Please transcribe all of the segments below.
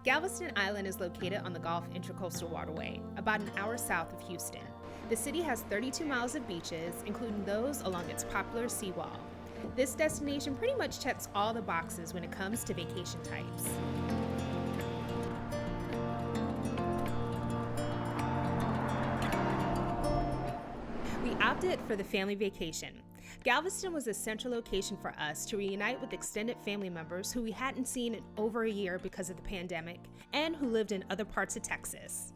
Galveston Island is located on the Gulf Intracoastal Waterway, about an hour south of Houston. The city has 32 miles of beaches, including those along its popular seawall. This destination pretty much checks all the boxes when it comes to vacation types. We opted for the family vacation. Galveston was a central location for us to reunite with extended family members who we hadn't seen in over a year because of the pandemic and who lived in other parts of Texas.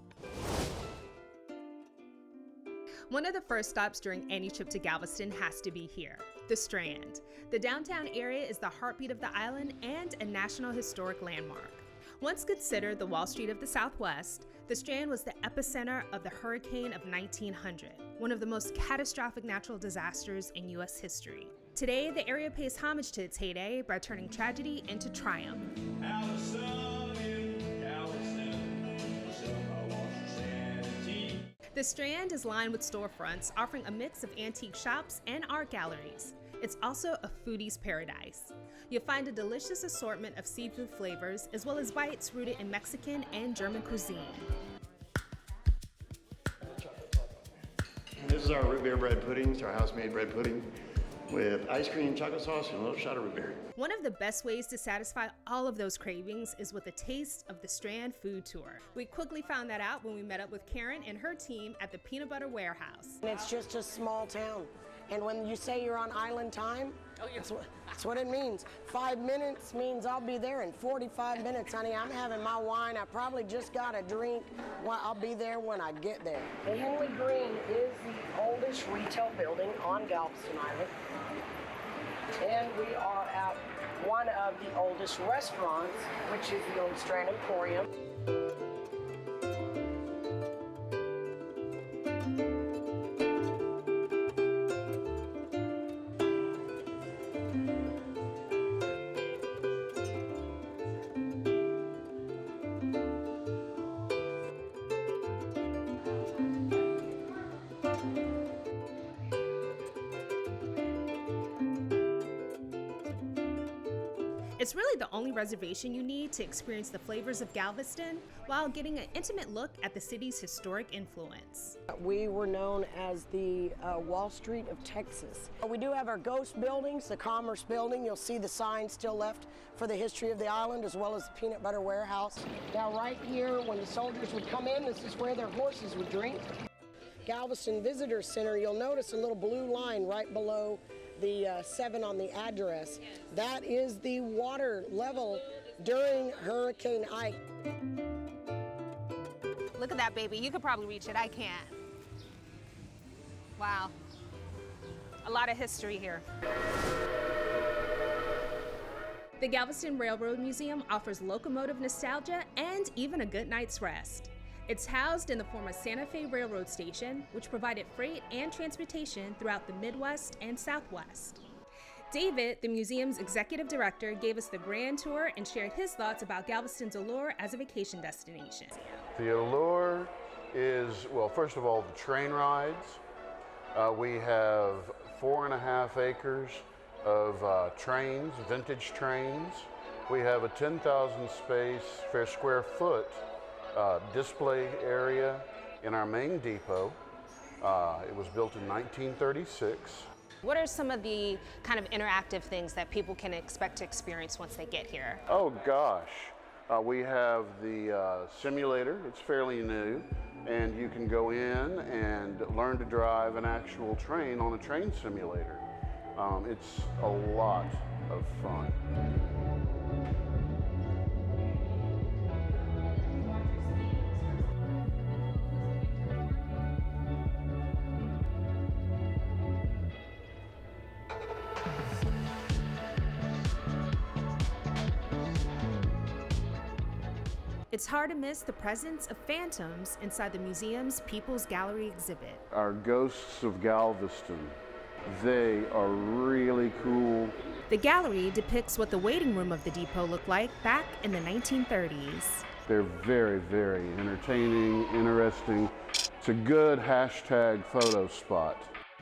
One of the first stops during any trip to Galveston has to be here, the Strand. The downtown area is the heartbeat of the island and a National Historic Landmark. Once considered the Wall Street of the Southwest, the Strand was the epicenter of the hurricane of 1900, one of the most catastrophic natural disasters in U.S. history. Today, the area pays homage to its heyday by turning tragedy into triumph. The Strand is lined with storefronts offering a mix of antique shops and art galleries. It's also a foodie's paradise. You'll find a delicious assortment of seafood flavors as well as bites rooted in Mexican and German cuisine. This is our root beer bread pudding. It's our house-made bread pudding with ice cream, chocolate sauce, and a little shot of root beer. One of the best ways to satisfy all of those cravings is with a taste of the Strand food tour. We quickly found that out when we met up with Karen and her team at the Peanut Butter Warehouse. It's just a small town. And when you say you're on island time, that's what it means. 5 minutes means I'll be there in 45 minutes, honey. I'm having my wine. I probably just got a drink. Well, I'll be there when I get there. The Henley Green is the oldest retail building on Galveston Island. And we are at one of the oldest restaurants, which is the old Strand Emporium. It's really the only reservation you need to experience the flavors of Galveston while getting an intimate look at the city's historic influence. We were known as the Wall Street of Texas. We do have our ghost buildings, the Commerce Building. You'll see the sign still left for the history of the island, as well as the Peanut Butter Warehouse. Now right here, when the soldiers would come in, this is where their horses would drink. Galveston Visitor Center, you'll notice a little blue line right below the 7 on the address. That is the water level during Hurricane Ike. Look at that, baby. You could probably reach it. I can't. Wow. A lot of history here. The Galveston Railroad Museum offers locomotive nostalgia and even a good night's rest. It's housed in the former Santa Fe Railroad Station, which provided freight and transportation throughout the Midwest and Southwest. David, the museum's executive director, gave us the grand tour and shared his thoughts about Galveston's allure as a vacation destination. The allure is, well, first of all, the train rides. We have 4.5 acres of trains, vintage trains. We have a 10,000 square foot display area in our main depot. It was built in 1936. What are some of the kind of interactive things that people can expect to experience once they get here? Oh gosh, we have the simulator. It's fairly new, and you can go in and learn to drive an actual train on a train simulator. It's a lot of fun. It's hard to miss the presence of phantoms inside the museum's People's Gallery exhibit. Our ghosts of Galveston, they are really cool. The gallery depicts what the waiting room of the depot looked like back in the 1930s. They're very, very entertaining, interesting. It's a good hashtag photo spot.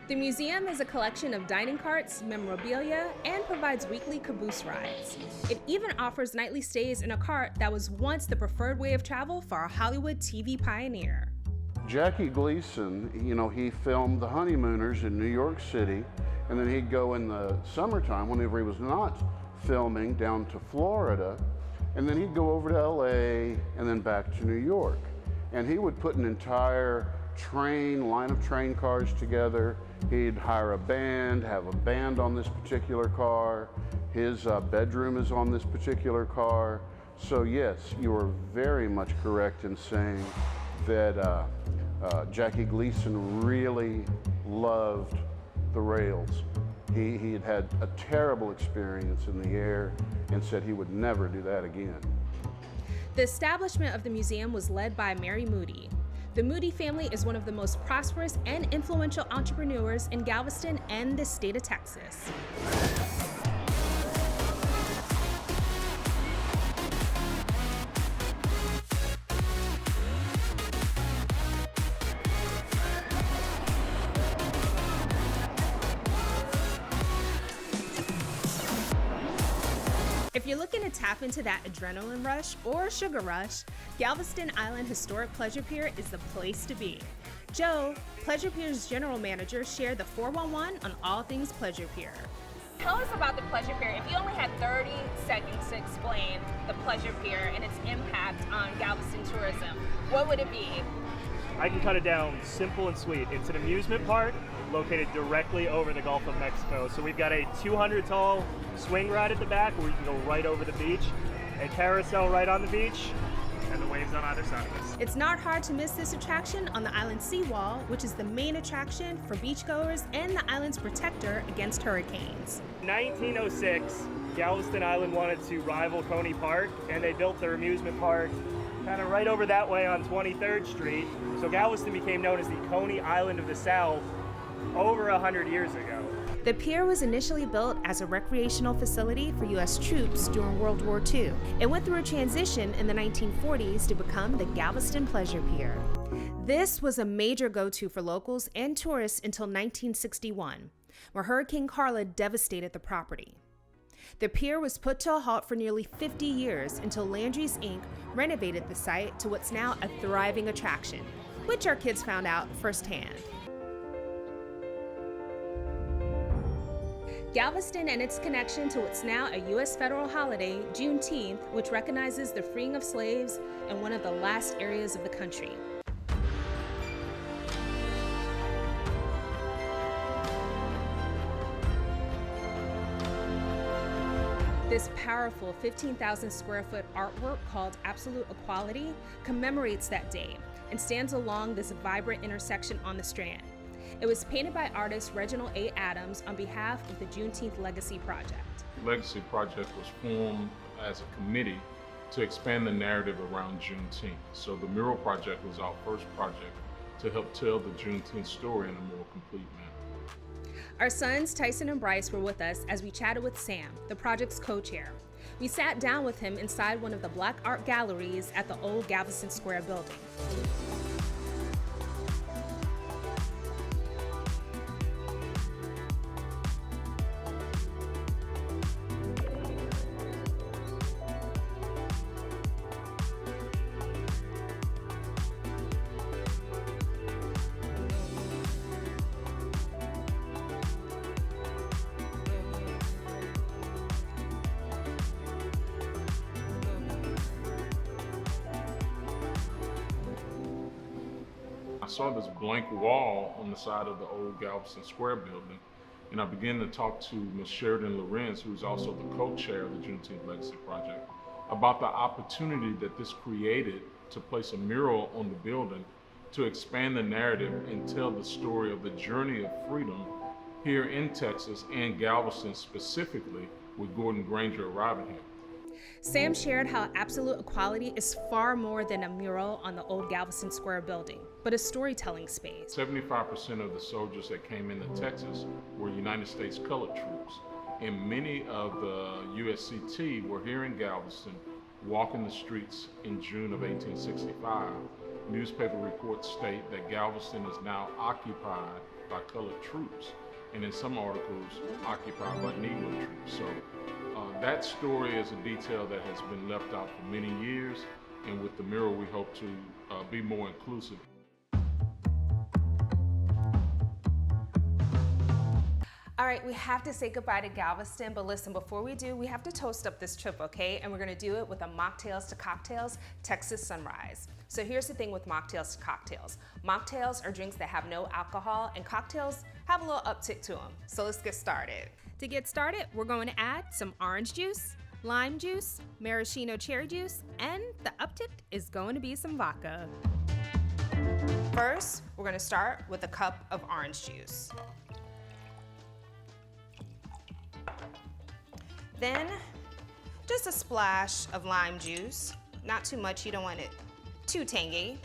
The museum is a collection of dining carts, memorabilia, and provides weekly caboose rides. It even offers nightly stays in a cart that was once the preferred way of travel for a Hollywood TV pioneer. Jackie Gleason, he filmed The Honeymooners in New York City, and then he'd go in the summertime, whenever he was not filming, down to Florida, and then he'd go over to LA and then back to New York. And he would put an entire line of train cars together. He'd hire a band, have a band on this particular car. His bedroom is on this particular car. So yes, you are very much correct in saying that Jackie Gleason really loved the rails. He had had a terrible experience in the air and said he would never do that again. The establishment of the museum was led by Mary Moody. The Moody family is one of the most prosperous and influential entrepreneurs in Galveston and the state of Texas. If you're looking to tap into that adrenaline rush or sugar rush, Galveston Island Historic Pleasure Pier is the place to be. Joe, Pleasure Pier's general manager, shared the 411 on all things Pleasure Pier. Tell us about the Pleasure Pier. If you only had 30 seconds to explain the Pleasure Pier and its impact on Galveston tourism, what would it be? I can cut it down simple and sweet. It's an amusement park located directly over the Gulf of Mexico. So we've got a 200-tall swing ride at the back where you can go right over the beach, a carousel right on the beach, and the waves on either side of us. It's not hard to miss this attraction on the island seawall, which is the main attraction for beachgoers and the island's protector against hurricanes. In 1906, Galveston Island wanted to rival Coney Park, and they built their amusement park kind of right over that way on 23rd Street. So Galveston became known as the Coney Island of the South over 100 years ago. The pier was initially built as a recreational facility for U.S. troops during World War II. It went through a transition in the 1940s to become the Galveston Pleasure Pier. This was a major go-to for locals and tourists until 1961, where Hurricane Carla devastated the property. The pier was put to a halt for nearly 50 years until Landry's Inc. renovated the site to what's now a thriving attraction, which our kids found out firsthand. Galveston and its connection to what's now a U.S. federal holiday, Juneteenth, which recognizes the freeing of slaves in one of the last areas of the country. This powerful 15,000 square foot artwork called Absolute Equality commemorates that day and stands along this vibrant intersection on the Strand. It was painted by artist Reginald A. Adams on behalf of the Juneteenth Legacy Project. The Legacy Project was formed as a committee to expand the narrative around Juneteenth. So the Mural Project was our first project to help tell the Juneteenth story in a more complete manner. Our sons, Tyson and Bryce, were with us as we chatted with Sam, the project's co-chair. We sat down with him inside one of the Black art galleries at the old Galveston Square building. I saw this blank wall on the side of the old Galveston Square building, and I began to talk to Ms. Sheridan Lorenz, who's also the co-chair of the Juneteenth Legacy Project, about the opportunity that this created to place a mural on the building to expand the narrative and tell the story of the journey of freedom here in Texas and Galveston specifically, with Gordon Granger arriving here. Sam shared how Absolute Equality is far more than a mural on the old Galveston Square building, but a storytelling space. 75% of the soldiers that came into Texas were United States colored troops, and many of the USCT were here in Galveston walking the streets in June of 1865. Newspaper reports state that Galveston is now occupied by colored troops, and in some articles occupied by Negro troops. So that story is a detail that has been left out for many years, and with the mural we hope to be more inclusive. All right, we have to say goodbye to Galveston, but listen, before we do, we have to toast up this trip, okay? And we're gonna do it with a mocktails to cocktails Texas sunrise. So here's the thing with mocktails to cocktails. Mocktails are drinks that have no alcohol, and cocktails have a little uptick to them. So let's get started. To get started, we're going to add some orange juice, lime juice, maraschino cherry juice, and the uptick is going to be some vodka. First, we're gonna start with a cup of orange juice. Then, just a splash of lime juice. Not too much, you don't want it too tangy.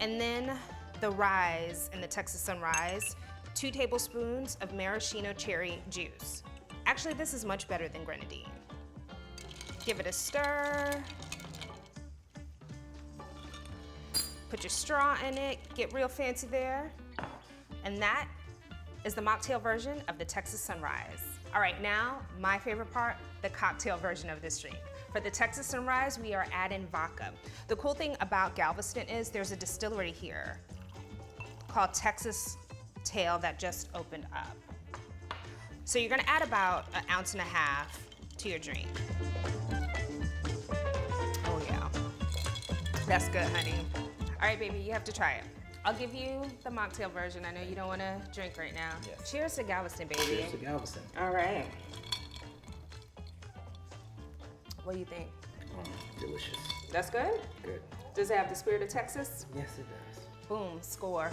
And then the rise in the Texas Sunrise, 2 tablespoons of maraschino cherry juice. Actually, this is much better than grenadine. Give it a stir. Put your straw in it, get real fancy there. And that is the mocktail version of the Texas Sunrise. All right, now, my favorite part, the cocktail version of this drink. For the Texas Sunrise, we are adding vodka. The cool thing about Galveston is there's a distillery here called Texas Tail that just opened up. So you're gonna add about 1.5 ounces to your drink. Oh yeah, that's good, honey. All right, baby, you have to try it. I'll give you the mocktail version. I know you don't want to drink right now. Yes. Cheers to Galveston, baby. Cheers to Galveston. All right. What do you think? Delicious. That's good? Good. Does it have the spirit of Texas? Yes, it does. Boom, score.